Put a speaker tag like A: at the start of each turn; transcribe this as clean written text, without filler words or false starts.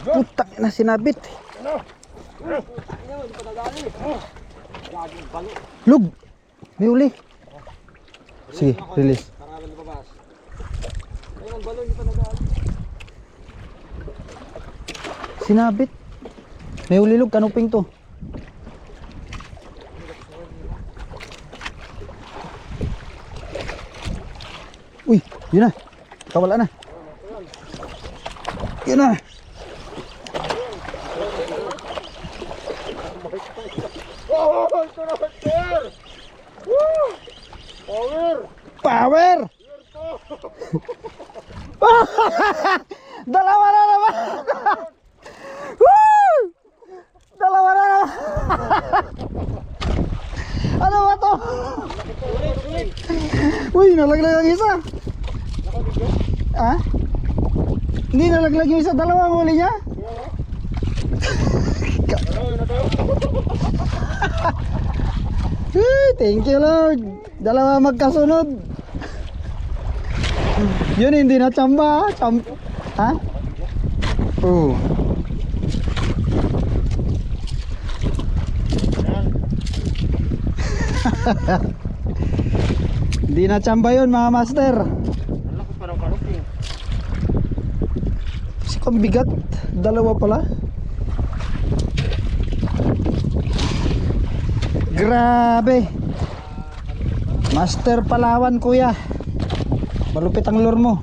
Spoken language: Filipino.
A: Putak na sinabit. Lug. May uli. Sige, release. Sinabit. May uli lug, kanuping to. Uy, yun na. Kawala na. Yun na.
B: Oh, ito na, master! Woo! Power!
A: Power! Dalawa na naman! Woo! Dalawa na naman! Ano ba to? Uy, nalaglag ang isa. Ha? Hindi nalaglag yung isa, dalawa ang huli niya? Thank you Lord. Dalawa magkasunod. Yun hindi na tsamba. Ha? Oo. Hindi na tsamba yun mga master.
B: Alam ko parang kanuping.
A: Kasi kung bigat. Dalawa pala. Grabe. Master Palawan kuya. Malupit ang lure mo.